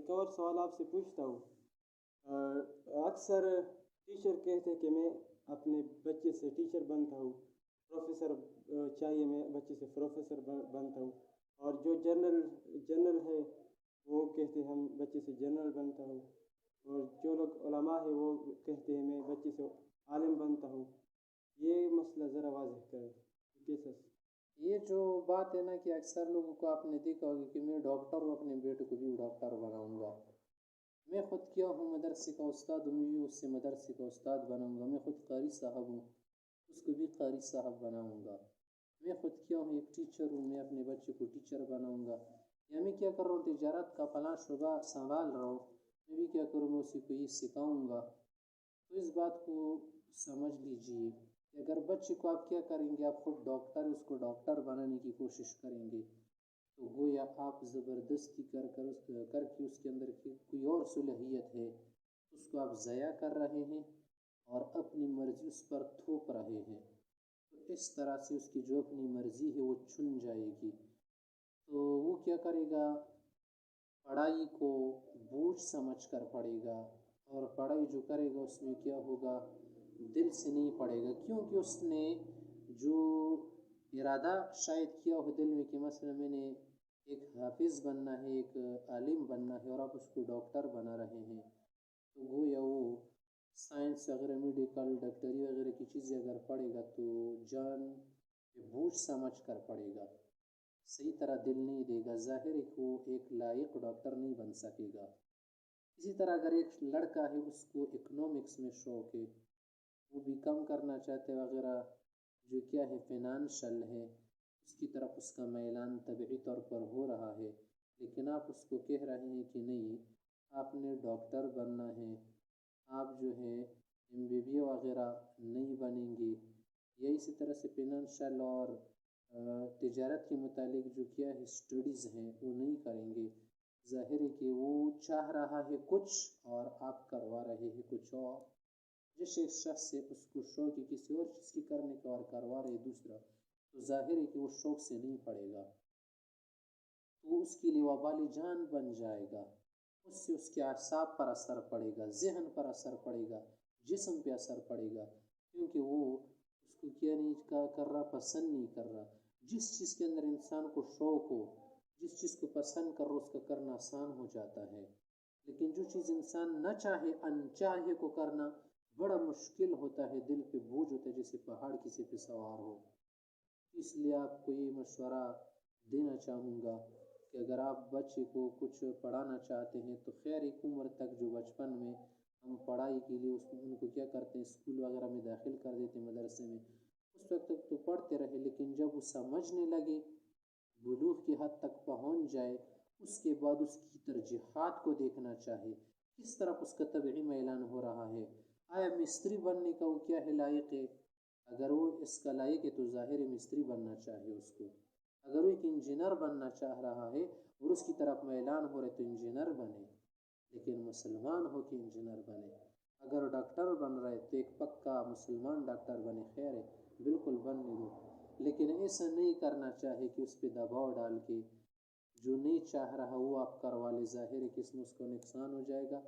ایک اور سوال آپ سے پوچھتا ہوں۔ اکثر ٹیچر کہتے ہیں کہ میں اپنے بچے سے ٹیچر بنتا ہوں، پروفیسر چاہیے میں بچے سے پروفیسر بنتا ہوں، اور جو جنرل ہے وہ کہتے ہیں ہم بچے سے جنرل بنتا ہوں، اور جو لوگ علماء ہیں وہ کہتے ہیں میں بچے سے عالم بنتا ہوں۔ یہ مسئلہ ذرا واضح کریں کیسا؟ یہ جو بات ہے نا کہ اکثر لوگوں کو آپ نے دیکھا ہوگا کہ میں ڈاکٹر ہوں، اپنے بیٹے کو بھی ڈاکٹر بناؤں گا، میں خود کیا ہوں مدرسے کا استاد ہوں، میں اس سے مدرسے کا استاد بناؤں گا، میں خود قاری صاحب ہوں، اس کو بھی قاری صاحب بناؤں گا، میں خود کیا ہوں ایک ٹیچر ہوں، میں اپنے بچے کو ٹیچر بناؤں گا، یا میں کیا کر رہا ہوں تجارت کا فلاں شعبہ سنبھال رہا ہوں، میں بھی کیا کروں گا اسی کو یہ سکھاؤں گا۔ تو اس بات کو سمجھ لیجئے کہ اگر بچے کو آپ کیا کریں گے، آپ خود ڈاکٹر اس کو ڈاکٹر بنانے کی کوشش کریں گے تو گویا آپ زبردستی کر کے اس کے اندر کوئی اور صلاحیت ہے اس کو آپ ضائع کر رہے ہیں اور اپنی مرضی اس پر تھوپ رہے ہیں، تو اس طرح سے اس کی جو اپنی مرضی ہے وہ چھن جائے گی، تو وہ کیا کرے گا، پڑھائی کو بوجھ سمجھ کر پڑھے گا، اور پڑھائی جو کرے گا اس میں کیا ہوگا، دل سے نہیں پڑھے گا، کیونکہ اس نے جو ارادہ شاید کیا ہو دل میں کہ مثلا میں نے ایک حافظ بننا ہے، ایک عالم بننا ہے، اور آپ اس کو ڈاکٹر بنا رہے ہیں، تو گویا وہ سائنس وغیرہ میڈیکل ڈاکٹری وغیرہ کی چیزیں اگر پڑھے گا تو جان بوجھ سمجھ کر پڑھے گا، صحیح طرح دل نہیں دے گا، ظاہر ہے کہ وہ ایک لائق ڈاکٹر نہیں بن سکے گا۔ اسی طرح اگر ایک لڑکا ہے اس کو اکنامکس میں شوق ہے، وہ بھی کم کرنا چاہتے وغیرہ، جو کیا ہے فائنانشل ہے اس کی طرف اس کا میلان طبعی طور پر ہو رہا ہے، لیکن آپ اس کو کہہ رہے ہیں کہ نہیں آپ نے ڈاکٹر بننا ہے، آپ جو ہے MBBA وغیرہ نہیں بنیں گے، یا اسی طرح سے فائنانشل اور تجارت کے متعلق جو کیا ہے اسٹڈیز ہیں وہ نہیں کریں گے، ظاہر ہے کہ وہ چاہ رہا ہے کچھ اور آپ کروا رہے ہیں کچھ اور، جس ایک شخص سے اس کو شوق ہے کسی اور چیز کی کرنے کا اور کروا رہے دوسرا، تو ظاہر ہے کہ وہ شوق سے نہیں پڑھے گا، تو اس کے لیے وبال جان بن جائے گا، اس سے اس کے اعصاب پر اثر پڑے گا، ذہن پر اثر پڑے گا، جسم پہ اثر پڑے گا، کیونکہ وہ اس کو کیا نہیں کر رہا، پسند نہیں کر رہا۔ جس چیز کے اندر انسان کو شوق ہو، جس چیز کو پسند کر رہا اس کا کرنا آسان ہو جاتا ہے، لیکن جو چیز انسان نہ چاہے انچاہے کو کرنا بڑا مشکل ہوتا ہے، دل پہ بوجھ ہوتا ہے جیسے پہاڑ کسی پہ سوار ہو۔ اس لیے آپ کو یہ مشورہ دینا چاہوں گا کہ اگر آپ بچے کو کچھ پڑھانا چاہتے ہیں تو خیر ایک عمر تک جو بچپن میں ہم پڑھائی کے لیے ان کو کیا کرتے ہیں اسکول وغیرہ میں داخل کر دیتے ہیں مدرسے میں، اس وقت تک تو پڑھتے رہے، لیکن جب وہ سمجھنے لگے، بلوغ کی حد تک پہنچ جائے، اس کے بعد اس کی ترجیحات کو دیکھنا چاہے، کس طرف اس کا طبعی میلان ہو رہا ہے، آیا مستری بننے کا وہ کیا ہے لائق ہے، اگر وہ اس کا لائق ہے تو ظاہر مستری بننا چاہے اس کو، اگر وہ ایک انجینئر بننا چاہ رہا ہے اور اس کی طرف میلان ہو رہا ہے تو انجینئر بنے، لیکن مسلمان ہو کے انجینئر بنے، اگر ڈاکٹر بن رہے تو ایک پکا مسلمان ڈاکٹر بنے، خیر ہے بالکل بننے دو، لیکن ایسا نہیں کرنا چاہے کہ اس پہ دباؤ ڈال کے جو نہیں چاہ رہا وہ آپ کروا لے، ظاہر ہے کہ اس میں اس کو نقصان ہو جائے گا،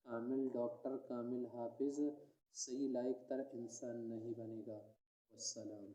کامل ڈاکٹر کامل حافظ صحیح لائق تر انسان نہیں بنے گا۔ والسلام۔